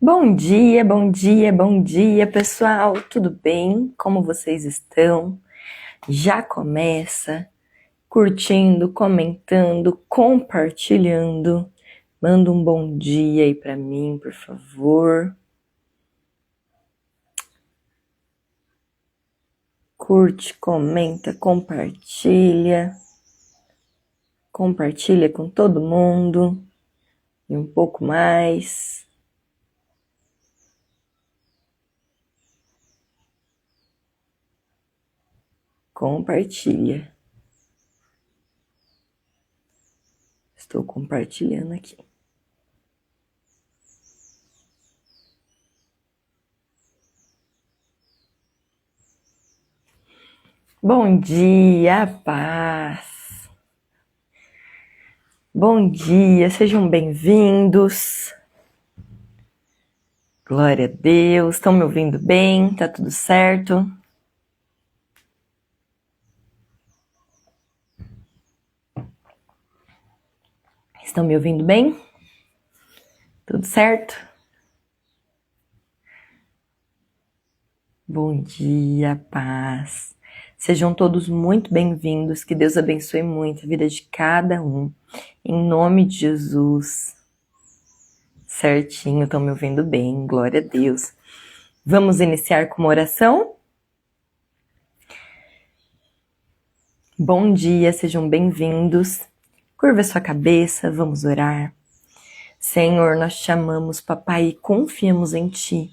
Bom dia, bom dia, bom dia, pessoal. Tudo bem? Como vocês estão? Já começa curtindo, comentando, compartilhando. Manda um bom dia aí pra mim, por favor. Curte, comenta, compartilha. Compartilha com todo mundo. E um pouco mais. Compartilha. Estou compartilhando aqui. Bom dia, paz. Bom dia, sejam bem-vindos. Glória a Deus. Estão me ouvindo bem? Tá tudo certo? Estão me ouvindo bem? Tudo certo? Bom dia, paz. Sejam todos muito bem-vindos. Que Deus abençoe muito a vida de cada um. Em nome de Jesus. Certinho, estão me ouvindo bem. Glória a Deus. Vamos iniciar com uma oração? Bom dia, sejam bem-vindos. Curva sua cabeça, vamos orar. Senhor, nós te amamos, papai, e confiamos em ti.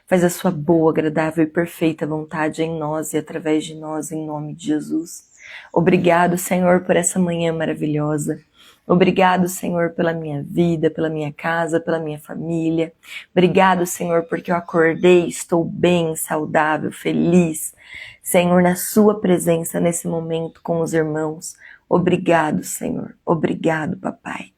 Faz a sua boa, agradável e perfeita vontade em nós e através de nós, em nome de Jesus. Obrigado, Senhor, por essa manhã maravilhosa. Obrigado, Senhor, pela minha vida, pela minha casa, pela minha família. Obrigado, Senhor, porque eu acordei, estou bem, saudável, feliz. Senhor, na sua presença nesse momento com os irmãos. Obrigado, Senhor. Obrigado, papai.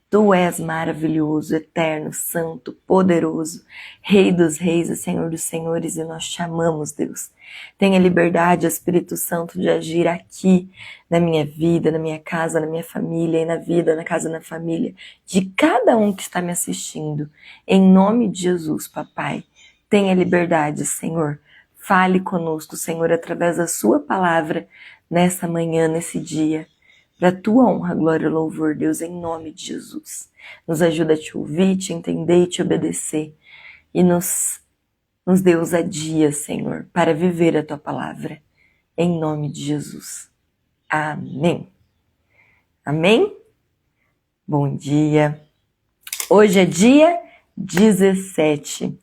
Tu és maravilhoso, eterno, santo, poderoso, Rei dos reis e Senhor dos senhores, e nós te amamos, Deus. Tenha liberdade, Espírito Santo, de agir aqui na minha vida, na minha casa, na minha família, e na vida, na casa, na família, de cada um que está me assistindo. Em nome de Jesus, papai, tenha liberdade, Senhor. Fale conosco, Senhor, através da sua palavra, nessa manhã, nesse dia. Para a tua honra, glória e louvor, Deus, em nome de Jesus. Nos ajuda a te ouvir, te entender e te obedecer. E nos dê ousadia, Senhor, para viver a tua palavra. Em nome de Jesus. Amém. Amém? Bom dia. Hoje é dia 17.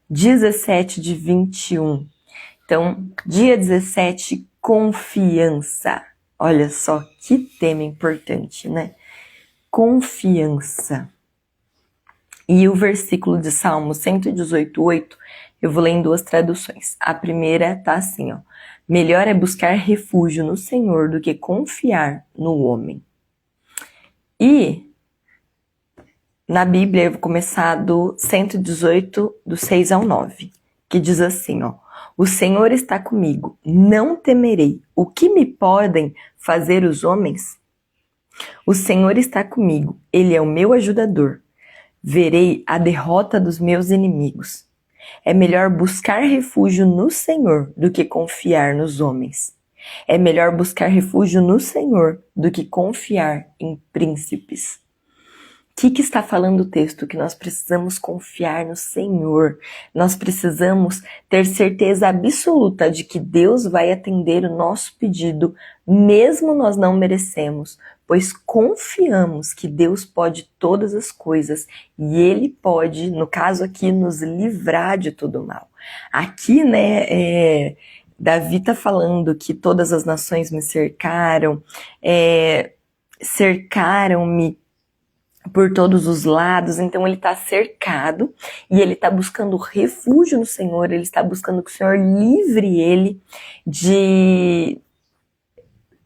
17 de 21. Então, dia 17, confiança. Olha só que tema importante, né? Confiança. E o versículo de Salmo 118:8, eu vou ler em duas traduções. A primeira tá assim, ó. Melhor é buscar refúgio no Senhor do que confiar no homem. E na Bíblia eu vou começar do 118, do 6 ao 9, que diz assim, ó. O Senhor está comigo, não temerei. O que me podem fazer os homens? O Senhor está comigo, Ele é o meu ajudador. Verei a derrota dos meus inimigos. É melhor buscar refúgio no Senhor do que confiar nos homens. É melhor buscar refúgio no Senhor do que confiar em príncipes. O que está falando o texto? Que nós precisamos confiar no Senhor. Nós precisamos ter certeza absoluta de que Deus vai atender o nosso pedido, mesmo nós não merecemos, pois confiamos que Deus pode todas as coisas e Ele pode, no caso aqui, nos livrar de todo mal. Aqui, né, Davi está falando que todas as nações me cercaram, cercaram-me por todos os lados, então ele está cercado e ele está buscando refúgio no Senhor, ele está buscando que o Senhor livre ele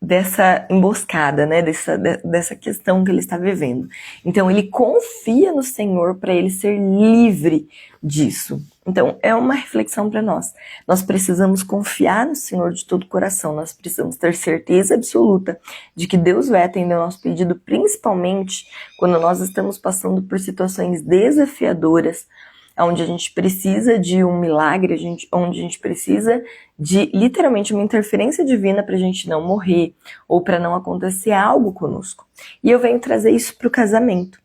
dessa emboscada, né, dessa questão que ele está vivendo. Então ele confia no Senhor para ele ser livre disso. Então é uma reflexão para nós. Nós precisamos confiar no Senhor de todo o coração, nós precisamos ter certeza absoluta de que Deus vai atender o nosso pedido, principalmente quando nós estamos passando por situações desafiadoras, onde a gente precisa de um milagre, onde a gente precisa de literalmente uma interferência divina para a gente não morrer ou para não acontecer algo conosco. E eu venho trazer isso para o casamento.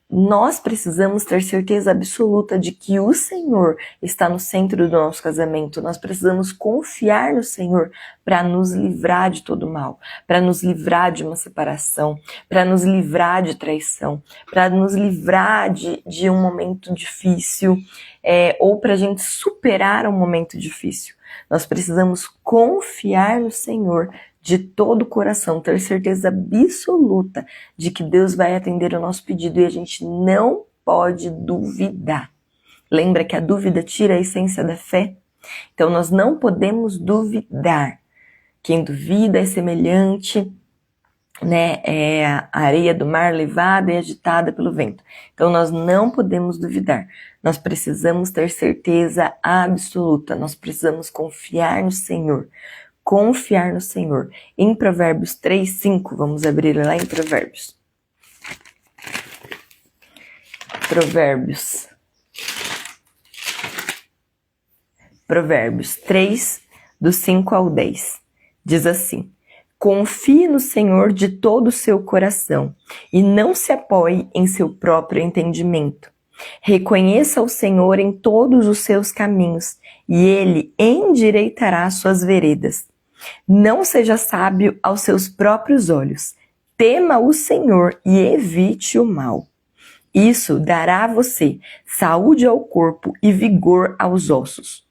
Nós precisamos ter certeza absoluta de que o Senhor está no centro do nosso casamento. Nós precisamos confiar no Senhor para nos livrar de todo mal, para nos livrar de uma separação, para nos livrar de traição, para nos livrar de um momento difícil, ou para a gente superar um momento difícil. Nós precisamos confiar no Senhor de todo o coração, ter certeza absoluta de que Deus vai atender o nosso pedido e a gente não pode duvidar. Lembra que a dúvida tira a essência da fé? Então nós não podemos duvidar. Quem duvida é semelhante, né, é a areia do mar levada e agitada pelo vento. Então nós não podemos duvidar. Nós precisamos ter certeza absoluta. Nós precisamos confiar no Senhor. Confiar no Senhor. Em Provérbios 3:5, vamos abrir lá em Provérbios. Provérbios 3, do 5 ao 10. Diz assim: confie no Senhor de todo o seu coração e não se apoie em seu próprio entendimento. Reconheça o Senhor em todos os seus caminhos e Ele endireitará suas veredas. Não seja sábio aos seus próprios olhos. Tema o Senhor e evite o mal. Isso dará a você saúde ao corpo e vigor aos ossos.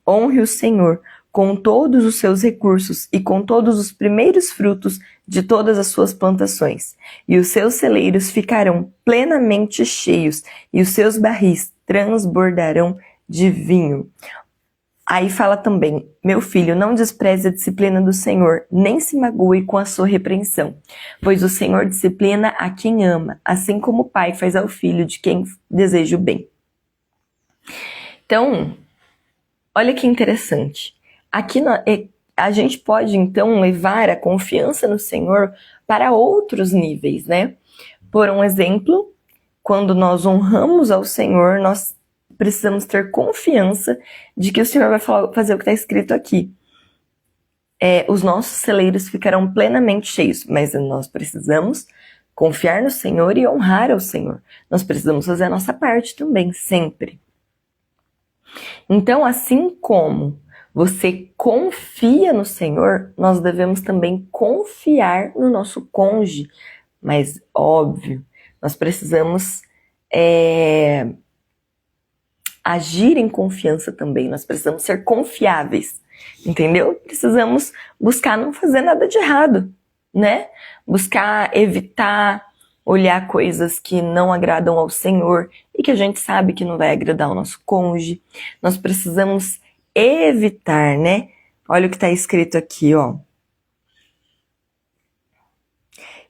Honre o Senhor com todos os seus recursos e com todos os primeiros frutos de todas as suas plantações. E os seus celeiros ficarão plenamente cheios e os seus barris transbordarão de vinho. Aí fala também: meu filho, não despreze a disciplina do Senhor, nem se magoe com a sua repreensão, pois o Senhor disciplina a quem ama, assim como o pai faz ao filho de quem deseja o bem. Então, olha que interessante. Aqui a gente pode então levar a confiança no Senhor para outros níveis, né? Por um exemplo, quando nós honramos ao Senhor, nós precisamos ter confiança de que o Senhor vai fazer o que está escrito aqui. Os nossos celeiros ficarão plenamente cheios, mas nós precisamos confiar no Senhor e honrar ao Senhor. Nós precisamos fazer a nossa parte também, sempre. Então, assim como você confia no Senhor, nós devemos também confiar no nosso cônjuge. Mas, óbvio, nós precisamos agir em confiança também. Nós precisamos ser confiáveis, entendeu? Precisamos buscar não fazer nada de errado, né? Buscar evitar olhar coisas que não agradam ao Senhor e que a gente sabe que não vai agradar ao nosso cônjuge. Nós precisamos evitar, né? Olha o que está escrito aqui, ó.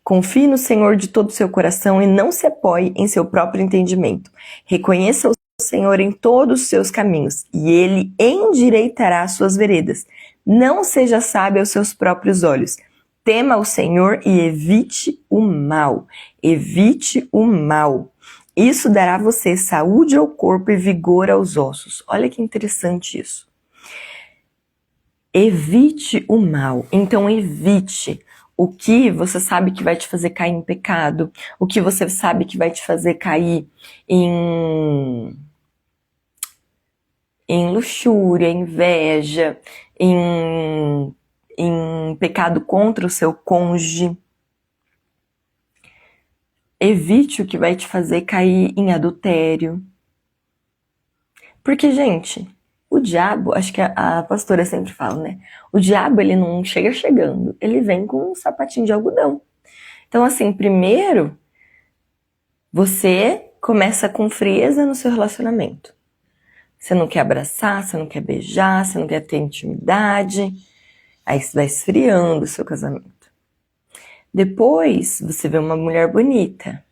Confie no Senhor de todo o seu coração e não se apoie em seu próprio entendimento. Reconheça o Senhor em todos os seus caminhos e Ele endireitará as suas veredas. Não seja sábio aos seus próprios olhos. Tema o Senhor e evite o mal. Evite o mal. Isso dará a você saúde ao corpo e vigor aos ossos. Olha que interessante isso. Evite o mal. Então evite o que você sabe que vai te fazer cair em pecado, o que você sabe que vai te fazer cair em luxúria, inveja, em pecado contra o seu cônjuge. Evite o que vai te fazer cair em adultério. Porque, gente, o diabo, acho que a pastora sempre fala, né? O diabo, ele não chega chegando, ele vem com um sapatinho de algodão. Então, assim, primeiro, você começa com frieza no seu relacionamento. Você não quer abraçar, você não quer beijar, você não quer ter intimidade. Aí você vai esfriando o seu casamento. Depois, você vê uma mulher bonita.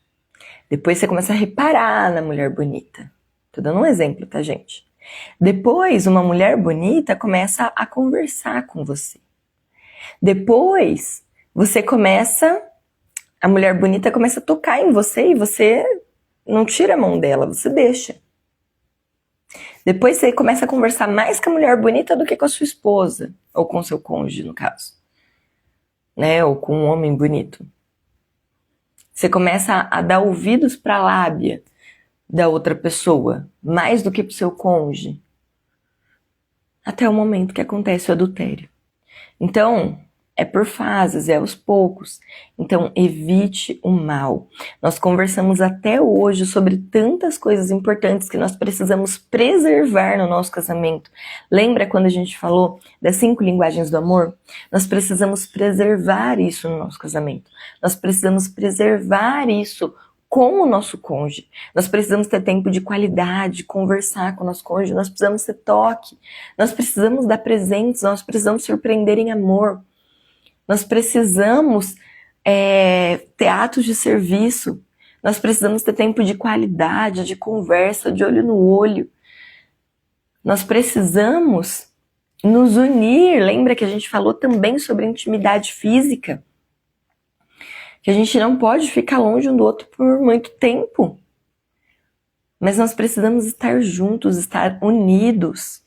Depois você começa a reparar na mulher bonita. Tô dando um exemplo, tá, gente? Depois, uma mulher bonita começa a conversar com você. Depois, a mulher bonita começa a tocar em você e você não tira a mão dela, você deixa. Depois você começa a conversar mais com a mulher bonita do que com a sua esposa, ou com seu cônjuge, no caso, né? Ou com um homem bonito. Você começa a dar ouvidos para a lábia da outra pessoa, mais do que para o seu cônjuge, até o momento que acontece o adultério. Então, é por fases, é aos poucos. Então, evite o mal. Nós conversamos até hoje sobre tantas coisas importantes que nós precisamos preservar no nosso casamento. Lembra quando a gente falou das 5 linguagens do amor? Nós precisamos preservar isso no nosso casamento. Nós precisamos preservar isso com o nosso cônjuge. Nós precisamos ter tempo de qualidade, conversar com o nosso cônjuge, nós precisamos ter toque, nós precisamos dar presentes, nós precisamos surpreender em amor. Nós precisamos ter atos de serviço, nós precisamos ter tempo de qualidade, de conversa, de olho no olho. Nós precisamos nos unir. Lembra que a gente falou também sobre intimidade física? Que a gente não pode ficar longe um do outro por muito tempo. Mas nós precisamos estar juntos, estar unidos.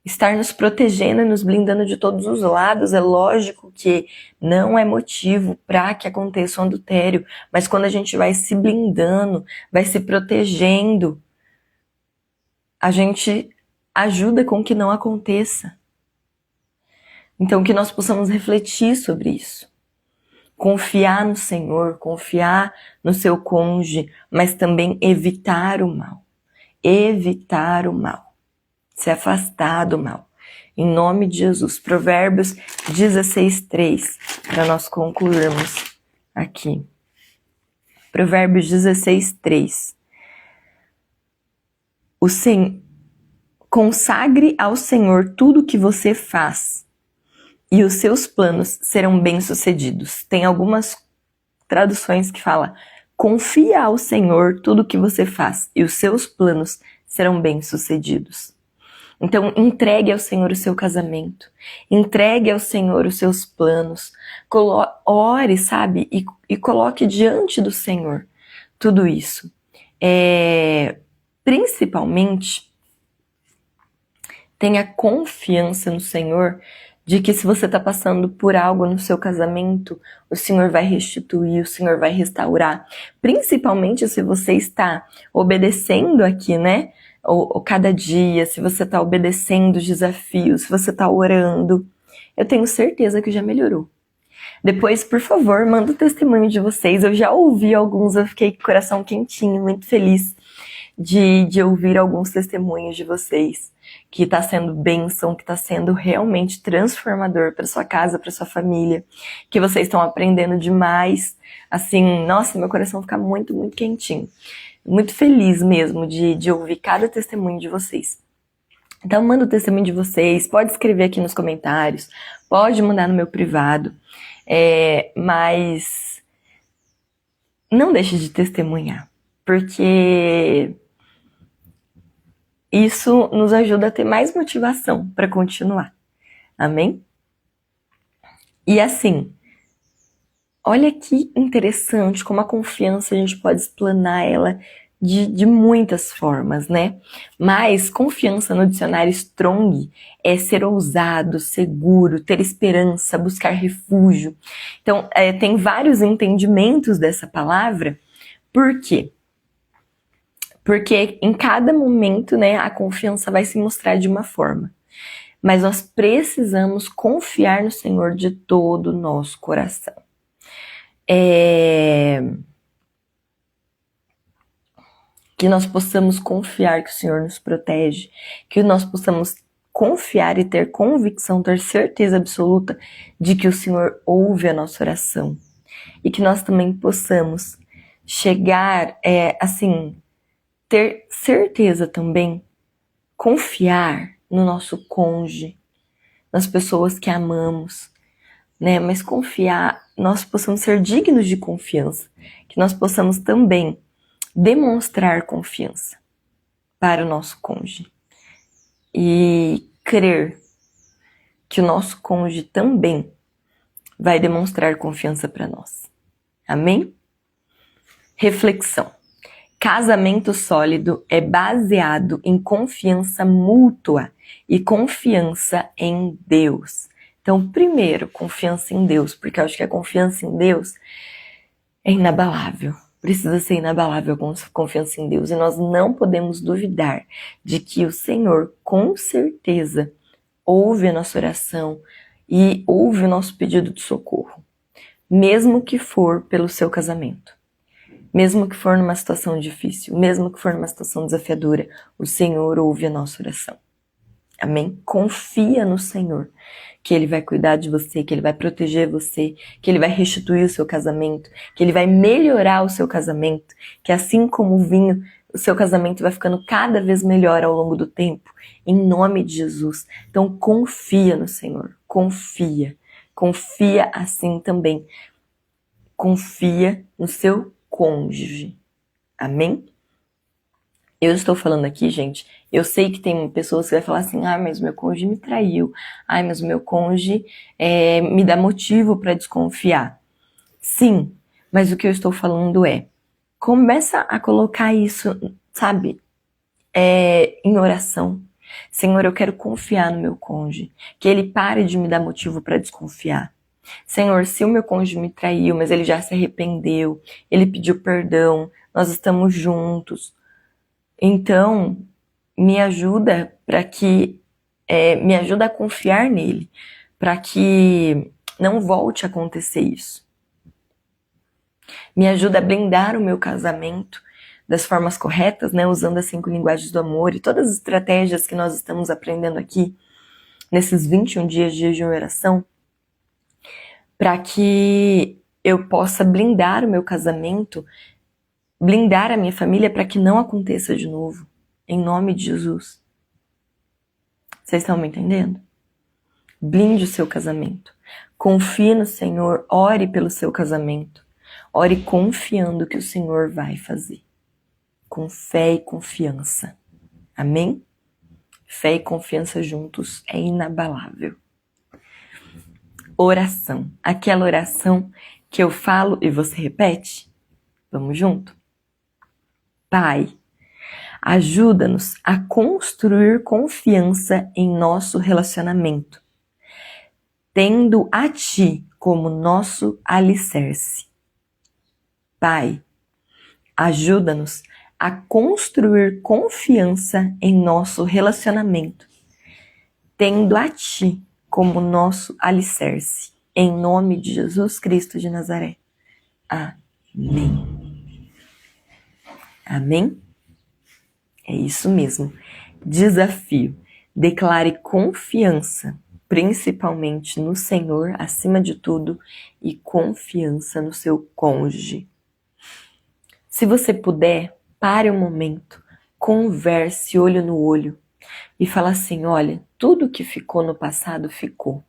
Estar nos protegendo e nos blindando de todos os lados. É lógico que não é motivo para que aconteça um adultério, mas quando a gente vai se blindando, vai se protegendo, a gente ajuda com que não aconteça. Então que nós possamos refletir sobre isso. Confiar no Senhor, confiar no seu cônjuge, mas também evitar o mal. Evitar o mal. Se afastar do mal. Em nome de Jesus. Provérbios 16:3, para nós concluirmos aqui. Provérbios 16:3. Consagre ao Senhor tudo o que você faz, e os seus planos serão bem-sucedidos. Tem algumas traduções que falam: confia ao Senhor tudo o que você faz, e os seus planos serão bem-sucedidos. Então, entregue ao Senhor o seu casamento. Entregue ao Senhor os seus planos. Ore, sabe? E coloque diante do Senhor tudo isso. Principalmente, tenha confiança no Senhor de que se você está passando por algo no seu casamento, o Senhor vai restituir, o Senhor vai restaurar. Principalmente se você está obedecendo aqui, né? Ou cada dia, se você está obedecendo os desafios, se você está orando, eu tenho certeza que já melhorou. Depois, por favor, manda o testemunho de vocês. Eu já ouvi alguns, eu fiquei com o coração quentinho, muito feliz de ouvir alguns testemunhos de vocês, que está sendo bênção, que está sendo realmente transformador para sua casa, para sua família, que vocês estão aprendendo demais. Assim, nossa, meu coração fica muito, muito quentinho. Muito feliz mesmo de ouvir cada testemunho de vocês. Então manda o testemunho de vocês, pode escrever aqui nos comentários, pode mandar no meu privado, mas não deixe de testemunhar, porque isso nos ajuda a ter mais motivação para continuar. Amém? E assim, olha que interessante como a confiança a gente pode explanar ela de muitas formas, né? Mas confiança no dicionário Strong é ser ousado, seguro, ter esperança, buscar refúgio. Então, tem vários entendimentos dessa palavra. Por quê? Porque em cada momento, né, a confiança vai se mostrar de uma forma. Mas nós precisamos confiar no Senhor de todo o nosso coração. Que nós possamos confiar que o Senhor nos protege, que nós possamos confiar e ter convicção, ter certeza absoluta de que o Senhor ouve a nossa oração. E que nós também possamos chegar, ter certeza também, confiar no nosso cônjuge, nas pessoas que amamos, né? Mas confiar, nós possamos ser dignos de confiança, que nós possamos também demonstrar confiança para o nosso cônjuge e crer que o nosso cônjuge também vai demonstrar confiança para nós. Amém? Reflexão. Casamento sólido é baseado em confiança mútua e confiança em Deus. Então, primeiro, confiança em Deus, porque eu acho que a confiança em Deus é inabalável. Precisa ser inabalável a confiança em Deus. E nós não podemos duvidar de que o Senhor, com certeza, ouve a nossa oração e ouve o nosso pedido de socorro. Mesmo que for pelo seu casamento. Mesmo que for numa situação difícil, mesmo que for numa situação desafiadora, o Senhor ouve a nossa oração. Amém? Confia no Senhor, que Ele vai cuidar de você, que Ele vai proteger você, que Ele vai restituir o seu casamento, que Ele vai melhorar o seu casamento, que assim como o vinho, o seu casamento vai ficando cada vez melhor ao longo do tempo, em nome de Jesus. Então confia no Senhor, confia assim também, confia no seu cônjuge. Amém? Eu estou falando aqui, gente, eu sei que tem pessoas que vai falar assim, mas meu cônjuge me traiu, mas meu cônjuge me dá motivo para desconfiar. Sim, mas o que eu estou falando começa a colocar isso, sabe, em oração. Senhor, eu quero confiar no meu cônjuge, que ele pare de me dar motivo para desconfiar. Senhor, se o meu cônjuge me traiu, mas ele já se arrependeu, ele pediu perdão, nós estamos juntos. Então, me ajuda me ajuda a confiar nele, para que não volte a acontecer isso. Me ajuda a blindar o meu casamento das formas corretas, né, usando as 5 linguagens do amor e todas as estratégias que nós estamos aprendendo aqui nesses 21 dias de jejum e oração, para que eu possa blindar o meu casamento, blindar a minha família para que não aconteça de novo, em nome de Jesus. Vocês estão me entendendo? Blinde o seu casamento. Confie no Senhor, ore pelo seu casamento. Ore confiando que o Senhor vai fazer. Com fé e confiança. Amém? Fé e confiança juntos é inabalável. Oração. Aquela oração que eu falo e você repete? Vamos junto? Pai, ajuda-nos a construir confiança em nosso relacionamento, tendo a Ti como nosso alicerce. Pai, ajuda-nos a construir confiança em nosso relacionamento, tendo a Ti como nosso alicerce. Em nome de Jesus Cristo de Nazaré. Amém. Amém? É isso mesmo. Desafio. Declare confiança, principalmente no Senhor, acima de tudo, e confiança no seu cônjuge. Se você puder, pare um momento, converse olho no olho e fala assim, olha, tudo que ficou no passado ficou.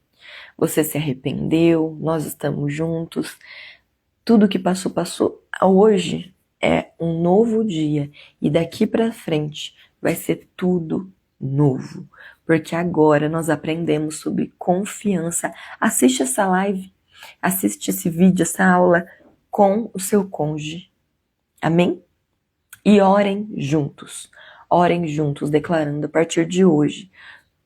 Você se arrependeu, nós estamos juntos, tudo que passou, passou. Hoje é um novo dia e daqui para frente vai ser tudo novo, porque agora nós aprendemos sobre confiança. Assiste essa live, assiste esse vídeo, essa aula com o seu cônjuge. Amém? E orem juntos, declarando a partir de hoje,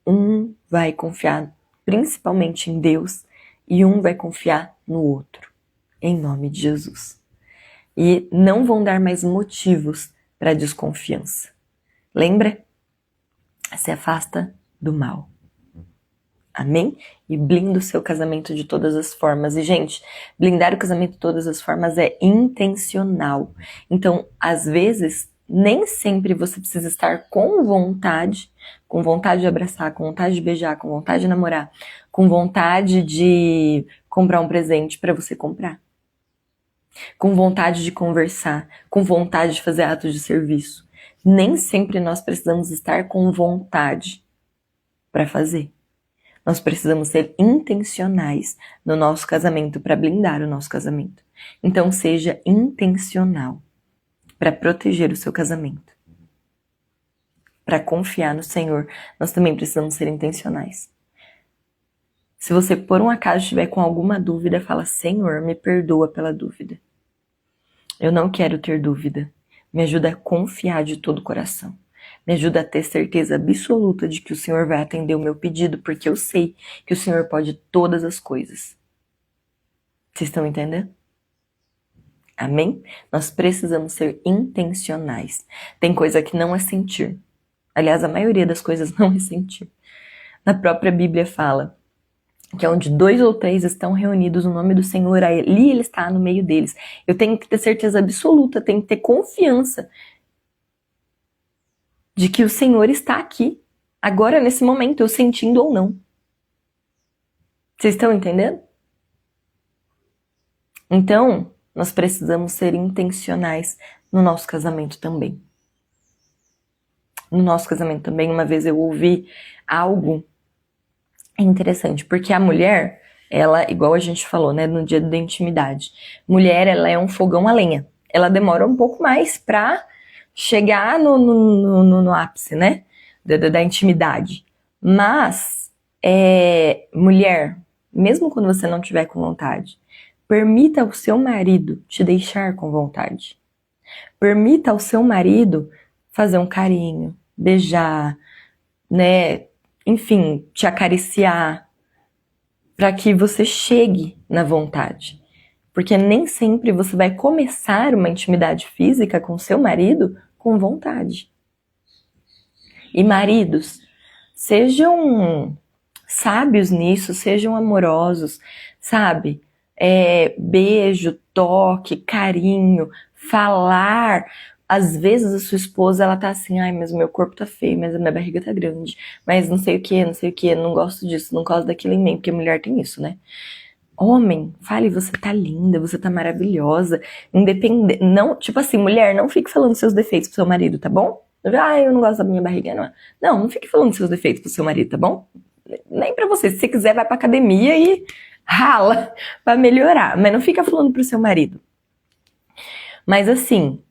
um vai confiar principalmente em Deus e um vai confiar no outro, em nome de Jesus. E não vão dar mais motivos para desconfiança. Lembra? Se afasta do mal. Amém? E blinda o seu casamento de todas as formas. E, gente, blindar o casamento de todas as formas é intencional. Então, às vezes, nem sempre você precisa estar com vontade de abraçar, com vontade de beijar, com vontade de namorar, com vontade de comprar um presente para você comprar. Com vontade de conversar, com vontade de fazer atos de serviço. Nem sempre nós precisamos estar com vontade para fazer. Nós precisamos ser intencionais no nosso casamento para blindar o nosso casamento. Então seja intencional para proteger o seu casamento. Para confiar no Senhor, nós também precisamos ser intencionais. Se você por um acaso estiver com alguma dúvida, fala, Senhor, me perdoa pela dúvida. Eu não quero ter dúvida. Me ajuda a confiar de todo o coração. Me ajuda a ter certeza absoluta de que o Senhor vai atender o meu pedido, porque eu sei que o Senhor pode todas as coisas. Vocês estão entendendo? Amém? Nós precisamos ser intencionais. Tem coisa que não é sentir. Aliás, a maioria das coisas não é sentir. Na própria Bíblia fala que é onde 2 ou 3 estão reunidos no nome do Senhor, ali Ele está no meio deles. Eu tenho que ter certeza absoluta, tenho que ter confiança de que o Senhor está aqui, agora nesse momento, eu sentindo ou não. Vocês estão entendendo? Então, nós precisamos ser intencionais no nosso casamento também. No nosso casamento também, uma vez eu ouvi algo interessante, porque a mulher, ela, igual a gente falou, né, no dia da intimidade, mulher, ela é um fogão a lenha. Ela demora um pouco mais pra chegar no ápice, né, da intimidade. Mas, mulher, mesmo quando você não tiver com vontade, permita ao seu marido te deixar com vontade. Permita ao seu marido fazer um carinho, beijar, né, enfim, te acariciar, para que você chegue na vontade. Porque nem sempre você vai começar uma intimidade física com seu marido com vontade. E maridos, sejam sábios nisso, sejam amorosos, sabe? Beijo, toque, carinho, falar. Às vezes a sua esposa, ela tá assim, ai, mas o meu corpo tá feio, mas a minha barriga tá grande, mas não sei o que, não gosto disso, não gosto daquilo em mim, porque mulher tem isso, né? Homem, fale, você tá linda, você tá maravilhosa, independente, não, tipo assim, mulher, não fique falando seus defeitos pro seu marido, tá bom? Ah, eu não gosto da minha barriga, não fique falando seus defeitos pro seu marido, tá bom? Nem pra você, se você quiser, vai pra academia e rala pra melhorar, mas não fica falando pro seu marido. Mas assim,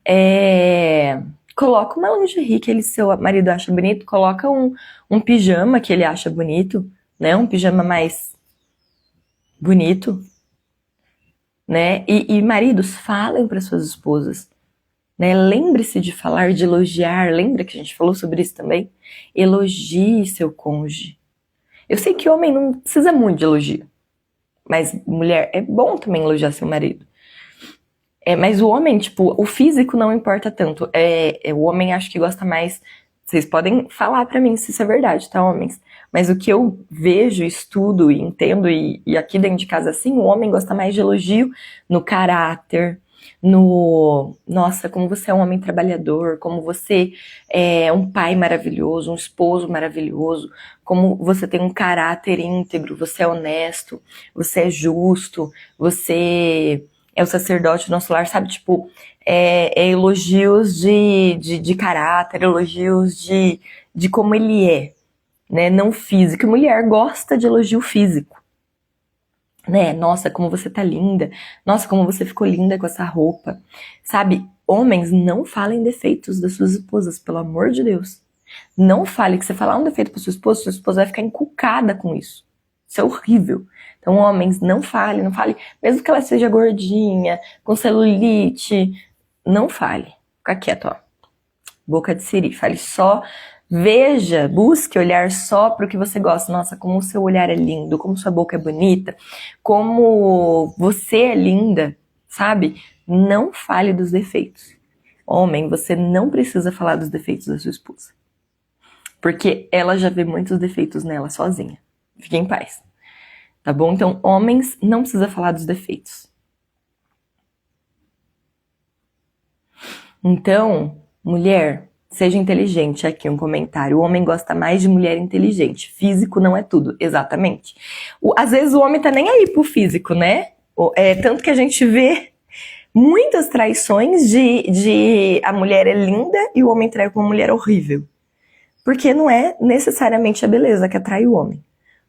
coloca uma lingerie que seu marido acha bonito, coloca um pijama que ele acha bonito, né? Um pijama mais bonito, né? E maridos, falem para suas esposas, né? Lembre-se de falar, de elogiar. Lembra que a gente falou sobre isso também? Elogie seu cônjuge. Eu sei que homem não precisa muito de elogio, mas mulher, é bom também elogiar seu marido. Mas o homem, tipo, o físico não importa tanto. O homem acho que gosta mais. Vocês podem falar pra mim se isso é verdade, tá, homens? Mas o que eu vejo, estudo e entendo, e aqui dentro de casa assim, o homem gosta mais de elogio no caráter, nossa, como você é um homem trabalhador, como você é um pai maravilhoso, um esposo maravilhoso, como você tem um caráter íntegro, você é honesto, você é justo, você é o sacerdote do nosso lar, sabe? Tipo, elogios de caráter, elogios de como ele é, né? Não físico. E mulher gosta de elogio físico, né? Nossa, como você tá linda. Nossa, como você ficou linda com essa roupa. Sabe? Homens, não falem defeitos das suas esposas, pelo amor de Deus. Não fale, que você falar um defeito pra sua esposa vai ficar encucada com isso. Isso é horrível. Então, homens, não fale, mesmo que ela seja gordinha, com celulite, não fale. Fica quieto, ó. Boca de siri. Fale só, veja, busque olhar só para o que você gosta. Nossa, como o seu olhar é lindo, como sua boca é bonita, como você é linda, sabe? Não fale dos defeitos. Homem, você não precisa falar dos defeitos da sua esposa. Porque ela já vê muitos defeitos nela sozinha. Fique em paz. Tá bom? Então, homens, não precisa falar dos defeitos. Então, mulher, seja inteligente. Aqui um comentário. O homem gosta mais de mulher inteligente. Físico não é tudo. Exatamente. Às vezes o homem tá nem aí pro físico, né? Tanto que a gente vê muitas traições de a mulher é linda e o homem trai com uma mulher horrível. Porque não é necessariamente a beleza que atrai o homem,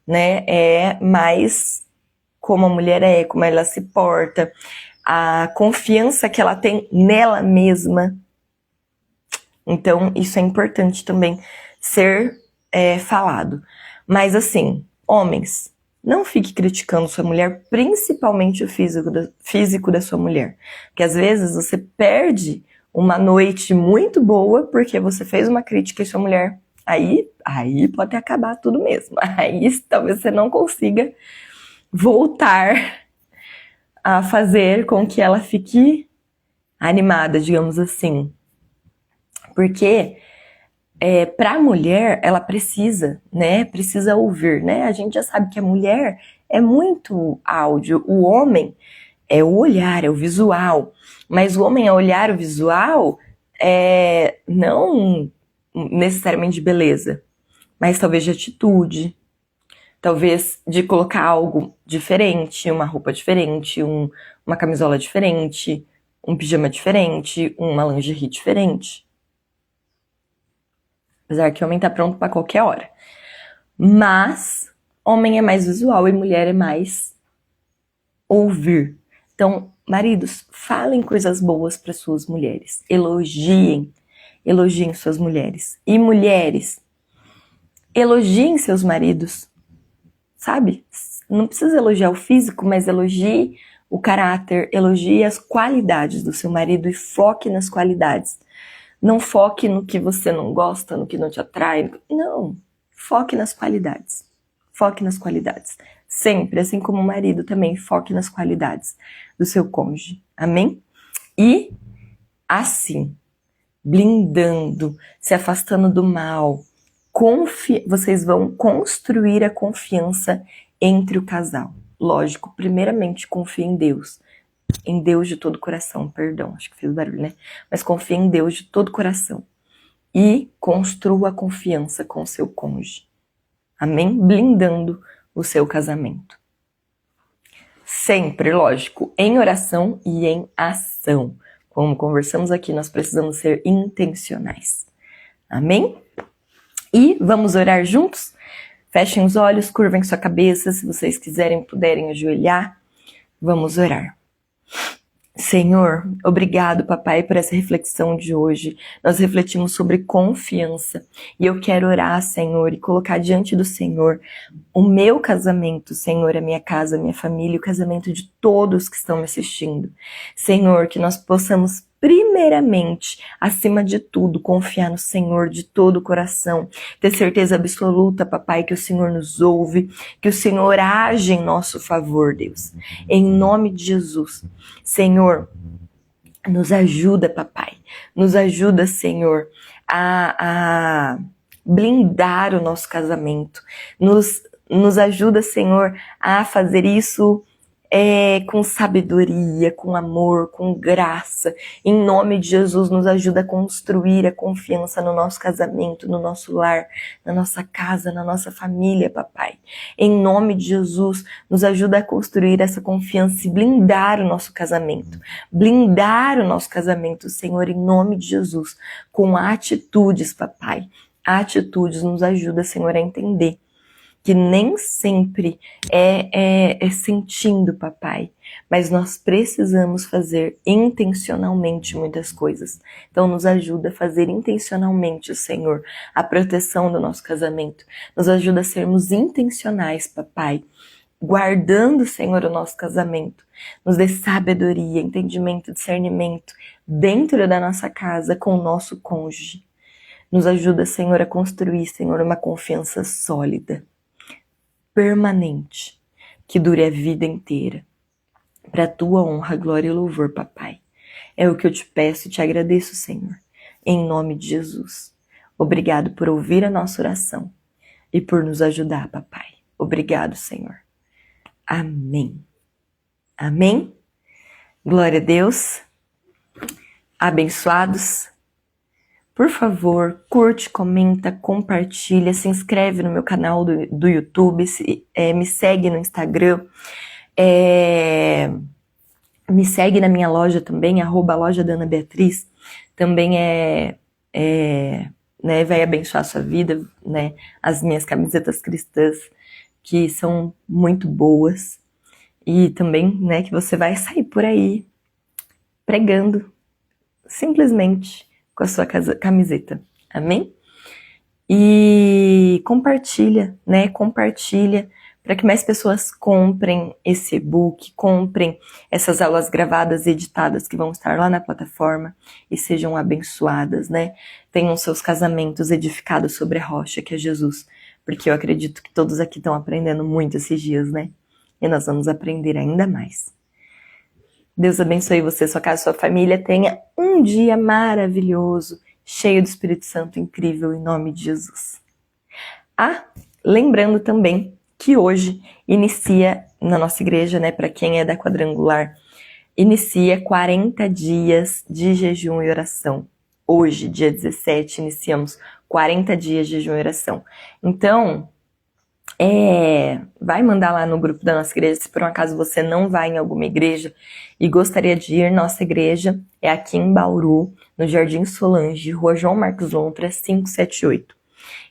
né? É mais como a mulher é, como ela se porta, a confiança que ela tem nela mesma. Então, isso é importante também ser falado. Mas assim, homens, não fique criticando sua mulher, principalmente o físico da sua mulher. Porque às vezes você perde uma noite muito boa, porque você fez uma crítica e sua mulher, aí pode acabar tudo mesmo. Aí talvez você não consiga voltar a fazer com que ela fique animada, digamos assim. Porque para a mulher, ela precisa, né? Precisa ouvir, né? A gente já sabe que a mulher é muito áudio, o homem é o olhar, é o visual. Mas o homem, ao olhar o visual, não necessariamente de beleza, mas talvez de atitude, talvez de colocar algo diferente, uma roupa diferente, uma camisola diferente, um pijama diferente, uma lingerie diferente. Apesar que homem tá pronto pra qualquer hora. Mas homem é mais visual e mulher é mais ouvir. Então, maridos, falem coisas boas para suas mulheres. Elogiem suas mulheres. E mulheres, elogiem seus maridos. Sabe? Não precisa elogiar o físico, mas elogie o caráter, elogie as qualidades do seu marido e foque nas qualidades. Não foque no que você não gosta, no que não te atrai. Não. Foque nas qualidades. Foque nas qualidades. Sempre, assim como o marido também, foque nas qualidades do seu cônjuge. Amém? E assim, blindando, se afastando do mal, vocês vão construir a confiança entre o casal. Lógico, primeiramente, confie em Deus. Em Deus de todo coração, perdão, acho que fiz barulho, né? Mas confie em Deus de todo coração. E construa a confiança com o seu cônjuge. Amém? Blindando o seu casamento. Sempre, lógico, em oração e em ação. Como conversamos aqui, nós precisamos ser intencionais. Amém? E vamos orar juntos? Fechem os olhos, curvem sua cabeça, se vocês quiserem, puderem ajoelhar. Vamos orar. Senhor, obrigado, papai, por essa reflexão de hoje. Nós refletimos sobre confiança e eu quero orar, Senhor, e colocar diante do Senhor o meu casamento, Senhor, a minha casa, a minha família, o casamento de todos que estão me assistindo. Senhor, que nós possamos primeiramente, acima de tudo, confiar no Senhor de todo o coração, ter certeza absoluta, papai, que o Senhor nos ouve, que o Senhor age em nosso favor, Deus. Em nome de Jesus. Senhor, nos ajuda, papai. Nos ajuda, Senhor, a blindar o nosso casamento. Nos ajuda, Senhor, a fazer isso com sabedoria, com amor, com graça. Em nome de Jesus, nos ajuda a construir a confiança no nosso casamento, no nosso lar, na nossa casa, na nossa família, papai. Em nome de Jesus, nos ajuda a construir essa confiança e blindar o nosso casamento. Blindar o nosso casamento, Senhor, em nome de Jesus, com atitudes, papai. Atitudes nos ajuda, Senhor, a entender que nem sempre é sentindo, papai, mas nós precisamos fazer intencionalmente muitas coisas. Então nos ajuda a fazer intencionalmente, Senhor, a proteção do nosso casamento. Nos ajuda a sermos intencionais, papai, guardando, Senhor, o nosso casamento. Nos dê sabedoria, entendimento, discernimento dentro da nossa casa com o nosso cônjuge. Nos ajuda, Senhor, a construir, Senhor, uma confiança sólida, permanente, que dure a vida inteira. Para a tua honra, glória e louvor, papai. É o que eu te peço e te agradeço, Senhor. Em nome de Jesus. Obrigado por ouvir a nossa oração e por nos ajudar, papai. Obrigado, Senhor. Amém. Amém? Glória a Deus. Abençoados. Por favor, curte, comenta, compartilha, se inscreve no meu canal do YouTube, me segue no Instagram, me segue na minha loja também, @loja da Ana Beatriz, também né, vai abençoar a sua vida, né, as minhas camisetas cristãs, que são muito boas, e também, né, que você vai sair por aí pregando, simplesmente, com a sua camiseta, amém? E compartilha, né? Compartilha para que mais pessoas comprem esse e-book, comprem essas aulas gravadas e editadas que vão estar lá na plataforma e sejam abençoadas, né? Tenham seus casamentos edificados sobre a rocha, que é Jesus, porque eu acredito que todos aqui estão aprendendo muito esses dias, né? E nós vamos aprender ainda mais. Deus abençoe você, sua casa, sua família. Tenha um dia maravilhoso, cheio do Espírito Santo incrível, em nome de Jesus. Lembrando também que hoje inicia na nossa igreja, né, para quem é da Quadrangular, inicia 40 dias de jejum e oração. Hoje, dia 17, iniciamos 40 dias de jejum e oração. Então, vai mandar lá no grupo da nossa igreja, se por um acaso você não vai em alguma igreja e gostaria de ir. Nossa igreja é aqui em Bauru, no Jardim Solange, Rua João Marcos Lontra, 578.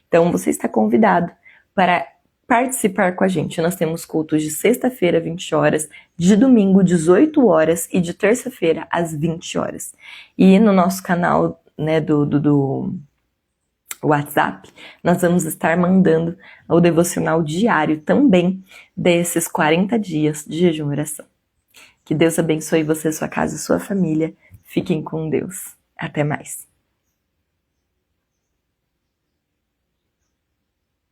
Então você está convidado para participar com a gente. Nós temos cultos de sexta-feira, 20 horas, de domingo, 18 horas e de terça-feira, às 20 horas. E no nosso canal, né, do WhatsApp, nós vamos estar mandando o devocional diário também desses 40 dias de jejum e oração. Que Deus abençoe você, sua casa e sua família. Fiquem com Deus. Até mais.